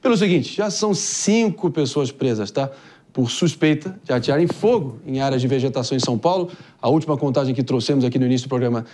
Pelo seguinte, já são 5 pessoas presas, tá? Por suspeita de atearem fogo em áreas de vegetação em São Paulo. A última contagem que trouxemos aqui no início do programa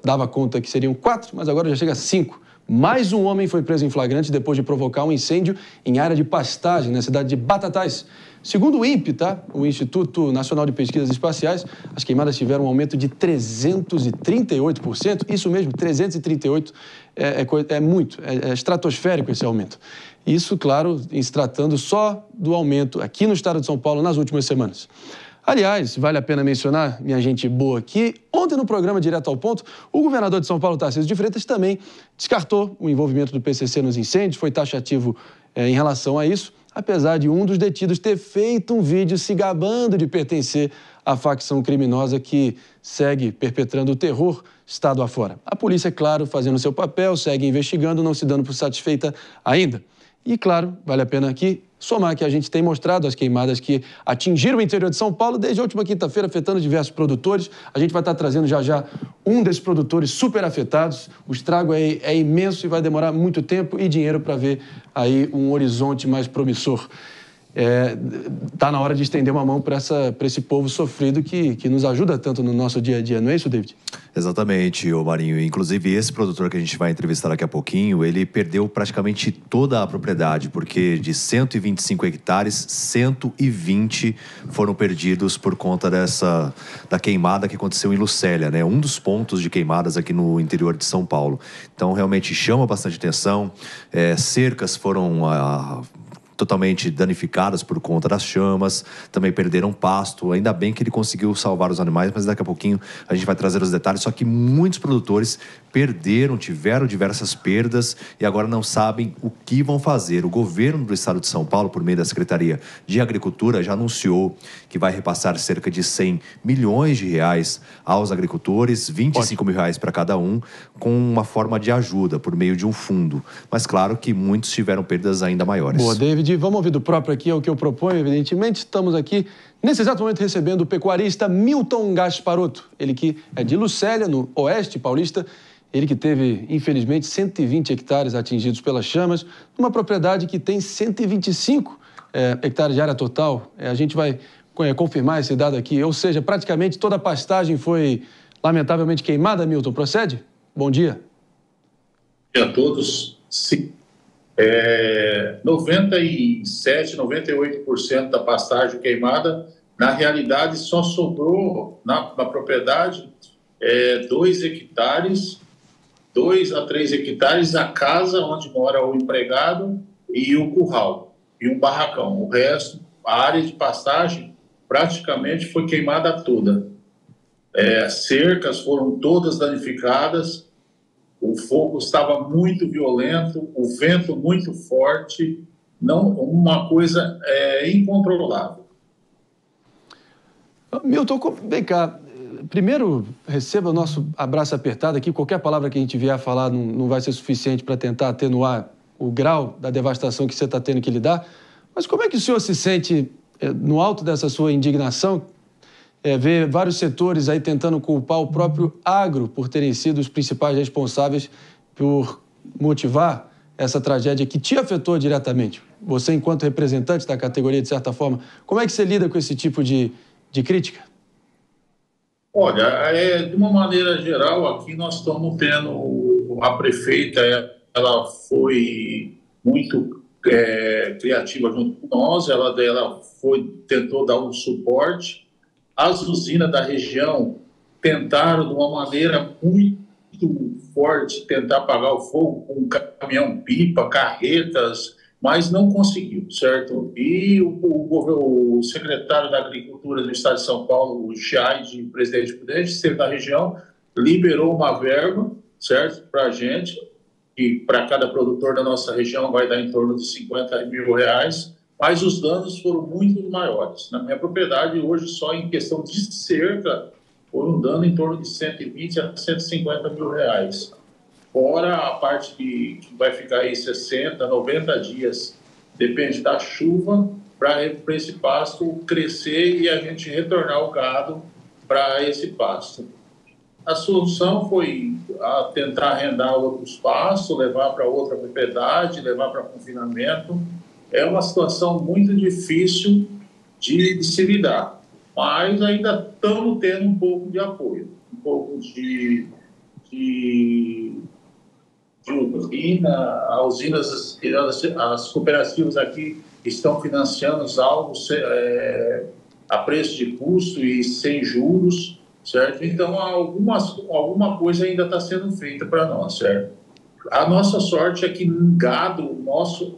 dava conta que seriam 4, mas agora já chega a 5. Mais um homem foi preso em flagrante depois de provocar um incêndio em área de pastagem na cidade de Batatais. Segundo o INPE, tá? O Instituto Nacional de Pesquisas Espaciais, as queimadas tiveram um aumento de 338%. Isso mesmo, 338 é muito, é estratosférico esse aumento. Isso, claro, em se tratando só do aumento aqui no estado de São Paulo nas últimas semanas. Aliás, vale a pena mencionar, minha gente boa, que ontem no programa Direto ao Ponto, o governador de São Paulo, Tarcísio de Freitas, também descartou o envolvimento do PCC nos incêndios, foi taxativo em relação a isso, apesar de um dos detidos ter feito um vídeo se gabando de pertencer à facção criminosa que segue perpetrando o terror estado afora. A polícia, é claro, fazendo seu papel, segue investigando, não se dando por satisfeita ainda. E, claro, vale a pena aqui somar que a gente tem mostrado as queimadas que atingiram o interior de São Paulo desde a última quinta-feira, afetando diversos produtores. A gente vai estar trazendo já um desses produtores super afetados. O estrago é imenso e vai demorar muito tempo e dinheiro para ver aí um horizonte mais promissor. Tá na hora de estender uma mão para esse povo sofrido que nos ajuda tanto no nosso dia a dia, não é isso, David? Exatamente, ô Marinho. Inclusive, esse produtor que a gente vai entrevistar daqui a pouquinho, ele perdeu praticamente toda a propriedade, porque de 125 hectares, 120 foram perdidos por conta da queimada que aconteceu em Lucélia, né? Um dos pontos de queimadas aqui no interior de São Paulo. Então, realmente chama bastante atenção. Cercas foram totalmente danificadas por conta das chamas, também perderam pasto. Ainda bem que ele conseguiu salvar os animais, mas daqui a pouquinho a gente vai trazer os detalhes. Só que muitos produtores tiveram diversas perdas e agora não sabem o que vão fazer. O governo do estado de São Paulo, por meio da Secretaria de Agricultura, já anunciou que vai repassar cerca de 100 milhões de reais aos agricultores, 25 mil reais para cada um, com uma forma de ajuda por meio de um fundo. Mas claro que muitos tiveram perdas ainda maiores. Boa, David. Vamos ouvir do próprio aqui, é o que eu proponho, evidentemente. Estamos aqui, nesse exato momento, recebendo o pecuarista Milton Gasparotto. Ele que é de Lucélia, no oeste paulista. Ele que teve, infelizmente, 120 hectares atingidos pelas chamas, numa propriedade que tem 125 hectares de área total. A gente vai confirmar esse dado aqui. Ou seja, praticamente toda a pastagem foi lamentavelmente queimada, Milton. Procede? Bom dia. Bom dia a todos. Sim. 97, 98% da pastagem queimada. Na realidade, só sobrou na propriedade 2 hectares, 2 a 3 hectares, a casa onde mora o empregado e o curral, e um barracão. O resto, a área de pastagem, praticamente foi queimada toda. Cercas foram todas danificadas. O fogo estava muito violento, o vento muito forte, uma coisa incontrolável. Milton, vem cá. Primeiro, receba o nosso abraço apertado aqui. Qualquer palavra que a gente vier a falar não vai ser suficiente para tentar atenuar o grau da devastação que você está tendo que lidar. Mas como é que o senhor se sente no alto dessa sua indignação? Ver vários setores aí tentando culpar o próprio agro por terem sido os principais responsáveis por motivar essa tragédia que te afetou diretamente. Você, enquanto representante da categoria, de certa forma, como é que você lida com esse tipo de crítica? Olha, de uma maneira geral, aqui nós estamos tendo a prefeita, ela foi muito criativa junto com nós, ela tentou dar um suporte. As usinas da região tentaram, de uma maneira muito forte, tentar apagar o fogo com caminhão-pipa, carretas, mas não conseguiu, certo? E o secretário da Agricultura do Estado de São Paulo, o Chiaide, presidente prudente, esteve na região, liberou uma verba, certo, para a gente, e para cada produtor da nossa região vai dar em torno de 50 mil reais, mas os danos foram muito maiores. Na minha propriedade, hoje, só em questão de cerca, foi um dano em torno de 120 a 150 mil reais. Fora a parte que vai ficar aí 60, 90 dias, depende da chuva, para esse pasto crescer e a gente retornar o gado para esse pasto. a solução foi tentar arrendar outro espaço, levar para outra propriedade, levar para confinamento. É uma situação muito difícil de se lidar, mas ainda estamos tendo um pouco de apoio, um pouco de usina, as cooperativas aqui estão financiando algo a preço de custo e sem juros, certo? Então, alguma coisa ainda está sendo feita para nós, certo? A nossa sorte é que gado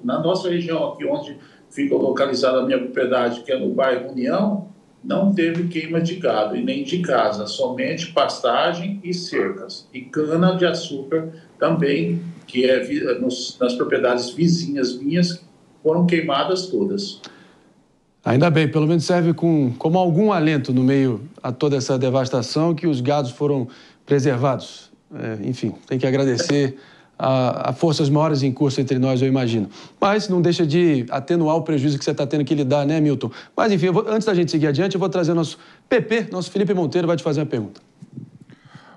na nossa região aqui, onde fica localizada a minha propriedade, que é no bairro União, não teve queima de gado e nem de casa, somente pastagem e cercas. E cana-de-açúcar também, que é nas propriedades vizinhas minhas, foram queimadas todas. Ainda bem, pelo menos serve como algum alento no meio a toda essa devastação, que os gados foram preservados. Enfim, tem que agradecer a forças maiores em curso entre nós, eu imagino. Mas não deixa de atenuar o prejuízo que você está tendo que lidar, né, Milton? Mas, enfim, antes da gente seguir adiante, eu vou trazer nosso PP, nosso Felipe Monteiro, vai te fazer uma pergunta.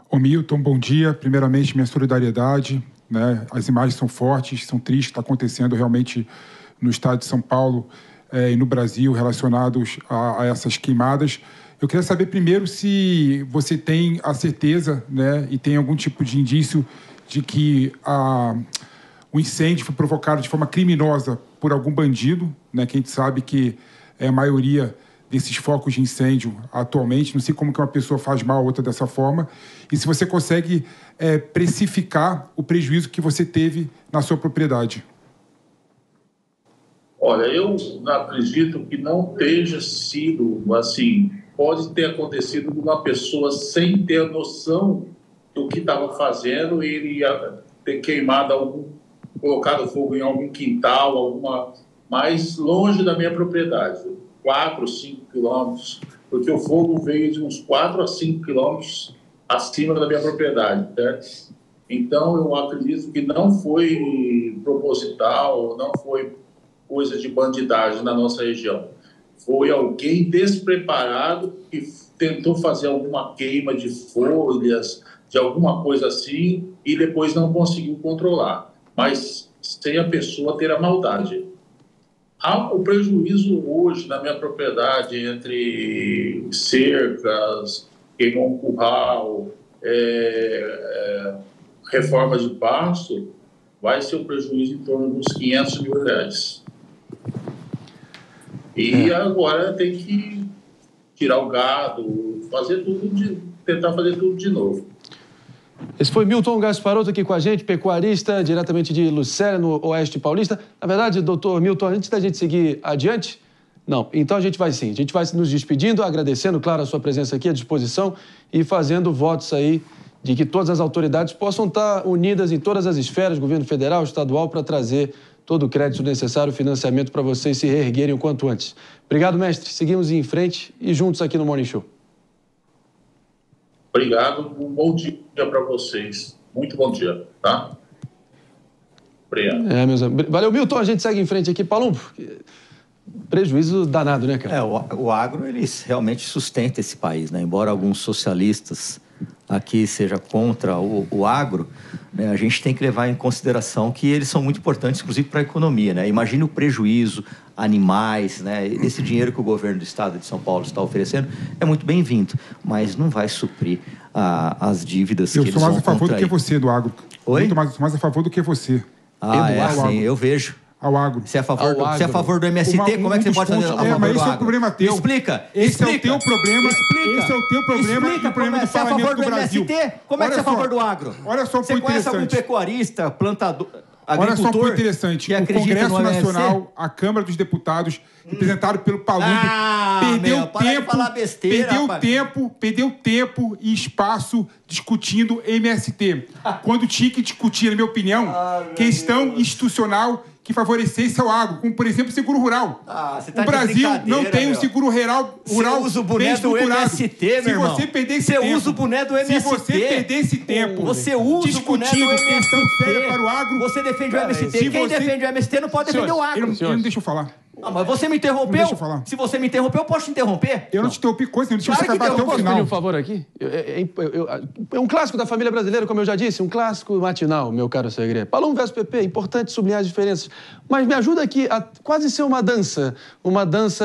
Ô, Milton, bom dia. Primeiramente, minha solidariedade, né? As imagens são fortes, são tristes, está acontecendo realmente no estado de São Paulo e no Brasil relacionados a essas queimadas. Eu queria saber primeiro se você tem a certeza, né, e tem algum tipo de indício de que o incêndio foi provocado de forma criminosa por algum bandido, né, que a gente sabe que é a maioria desses focos de incêndio atualmente. Não sei como que uma pessoa faz mal a outra dessa forma. E se você consegue precificar o prejuízo que você teve na sua propriedade. Olha, eu acredito que não tenha sido assim. Pode ter acontecido de uma pessoa sem ter a noção do que estava fazendo, e ele ia ter queimado colocado fogo em algum quintal, mais longe da minha propriedade, 4, 5 quilômetros, porque o fogo veio de uns 4 a 5 quilômetros acima da minha propriedade, certo? Então, eu acredito que não foi proposital, não foi coisa de bandidagem na nossa região. Foi alguém despreparado que tentou fazer alguma queima de folhas, de alguma coisa assim, e depois não conseguiu controlar, mas sem a pessoa ter a maldade. Há o prejuízo hoje na minha propriedade, entre cercas, queimou um curral, reforma de pasto, vai ser um prejuízo em torno de uns R$500 mil. E agora tem que tirar o gado, tentar fazer tudo de novo. Esse foi Milton Gasparotto aqui com a gente, pecuarista, diretamente de Lucélia, no Oeste Paulista. Na verdade, doutor Milton, antes da gente seguir adiante... Não, então a gente vai sim. A gente vai nos despedindo, agradecendo, claro, a sua presença aqui à disposição e fazendo votos aí de que todas as autoridades possam estar unidas em todas as esferas, governo federal, estadual, para trazer todo o crédito necessário, financiamento para vocês se reerguerem o quanto antes. Obrigado, mestre. Seguimos em frente e juntos aqui no Morning Show. Obrigado. Um bom dia para vocês. Muito bom dia, tá? Obrigado. Meus amigos. Valeu, Milton. A gente segue em frente aqui. Palumbo, prejuízo danado, né, cara? O agro, ele realmente sustenta esse país, né? Embora alguns socialistas aqui seja contra o agro, né, a gente tem que levar em consideração que eles são muito importantes, inclusive para a economia, né? Imagine o prejuízo, animais, né? Esse dinheiro que o governo do estado de São Paulo está oferecendo é muito bem-vindo, mas não vai suprir as dívidas que eles vão contrair. Eu sou mais a favor do que você do agro. Oi? Muito mais a favor do que você. Sim, eu vejo. Ao agro. Você é a favor do MST? Como é que você pode fazer a favor do agro? Mas esse é o problema teu. Explica. Esse é o teu problema. Esse é o teu problema e o problema do parlamento do Brasil. Como é que você é a favor do agro? Olha só um ponto interessante. Você conhece algum pecuarista, plantador, agricultor? Olha só um ponto interessante. O Congresso Nacional, a Câmara dos Deputados, representado pelo Palumbo, perdeu tempo e espaço discutindo MST. Quando tinha que discutir, na minha opinião, questão institucional que favorecesse ao agro, como, por exemplo, o seguro rural. O Brasil não tem um seguro rural Você usa o boné do MST, meu irmão. Se você perder esse tempo... Você usa o boné do MST. Se você perder esse tempo... Você usa o boné do MST. Questão séria para o agro... Você defende o MST. Quem defende o MST não pode defender o agro. Ele não deixa eu falar. Não, mas você me interrompeu. Deixa eu falar. Se você me interrompeu, eu posso te interromper? Eu não te interrompi coisa nenhuma, deixa você acabar até o Posso final. pedir um favor aqui? É um clássico da família brasileira, como eu já disse, um clássico matinal, meu caro Segre. Palum versus PP, importante sublinhar as diferenças. Mas me ajuda aqui a quase ser uma dança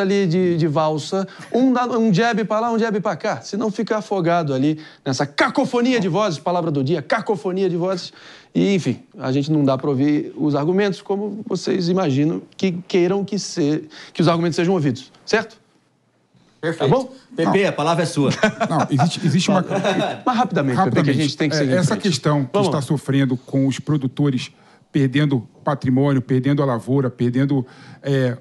ali de valsa, um jab pra lá, um jab pra cá, senão fica afogado ali nessa cacofonia de vozes, palavra do dia, cacofonia de vozes. E, enfim, a gente não dá para ouvir os argumentos como vocês imaginam que queiram que os argumentos sejam ouvidos, certo? Perfeito. Tá bom? PP, a palavra é sua. Não, existe uma... Mas rapidamente, Pepe, que a gente tem que seguir essa questão que está sofrendo com os produtores perdendo patrimônio, perdendo a lavoura, perdendo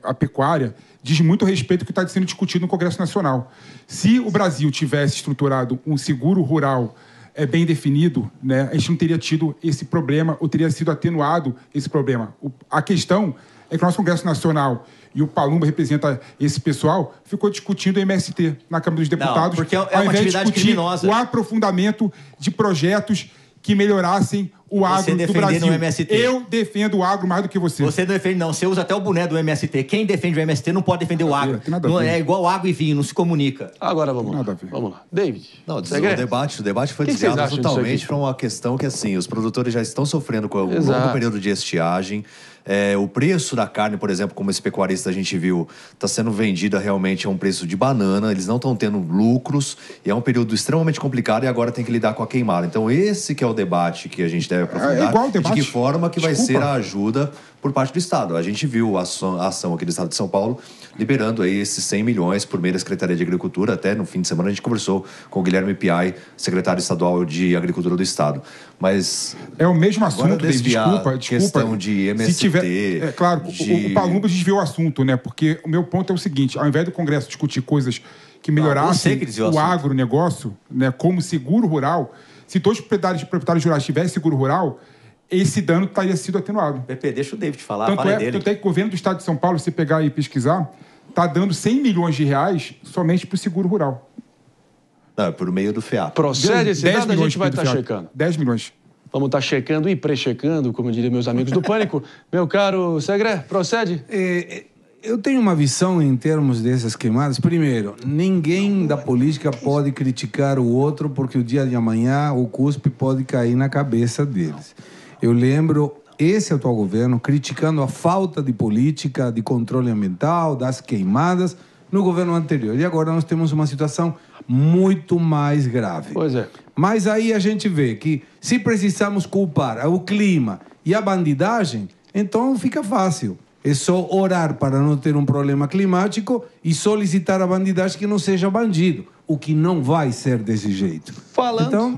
a pecuária, diz muito respeito ao que está sendo discutido no Congresso Nacional. Se o Brasil tivesse estruturado um seguro rural bem definido, né, a gente não teria tido esse problema ou teria sido atenuado esse problema. A questão é que o nosso Congresso Nacional, e o Palumba representa esse pessoal, ficou discutindo o MST na Câmara dos Deputados, não, porque é ao uma invés de atividade discutir criminosa. o aprofundamento de projetos que melhorassem o agro do Brasil. No MST. Eu defendo o agro mais do que você. Você não defende, não. Você usa até o boné do MST. Quem defende o MST não pode defender o agro. Não é igual água e vinho, não se comunica. Agora vamos lá. Vamos lá. David. Não, o debate foi desviado totalmente para uma questão que, assim, os produtores já estão sofrendo com o longo período de estiagem. O preço da carne, por exemplo, como esse pecuarista a gente viu, está sendo vendida realmente a um preço de banana, eles não estão tendo lucros, e é um período extremamente complicado e agora tem que lidar com a queimada. Então esse que é o debate que a gente deve aprofundar, igual o debate. de que forma que vai ser a ajuda por parte do Estado. A gente viu a ação aqui do Estado de São Paulo liberando aí esses 100 milhões por meio da Secretaria de Agricultura. Até no fim de semana a gente conversou com o Guilherme Piai, secretário estadual de Agricultura do Estado. Mas é o mesmo assunto, desculpa. Questão de MST. Se tiver, claro, o Palumba desviou o assunto, né? Porque o meu ponto é o seguinte: ao invés do Congresso discutir coisas que melhorassem o agronegócio, né, como seguro rural, se todos os proprietários rurais tivessem seguro rural, esse dano teria sido atenuado. Pepe, deixa o David falar, tanto é que o governo do Estado de São Paulo, se pegar e pesquisar, está dando 100 milhões de reais somente para o seguro rural. Não, por meio do FEAP. Procede esse dado, a gente vai estar checando. 10 milhões. Vamos estar checando e pré-checando, como diriam meus amigos do Pânico. Meu caro Segre, procede. Eu tenho uma visão em termos dessas queimadas. Primeiro, ninguém da política pode criticar o outro porque o dia de amanhã o cuspe pode cair na cabeça deles. Eu lembro esse atual governo criticando a falta de política de controle ambiental, das queimadas, no governo anterior. E agora nós temos uma situação muito mais grave. Pois é. Mas aí a gente vê que se precisamos culpar o clima e a bandidagem, então fica fácil. É só orar para não ter um problema climático e solicitar a bandidagem que não seja bandido, o que não vai ser desse jeito. Falando... Então,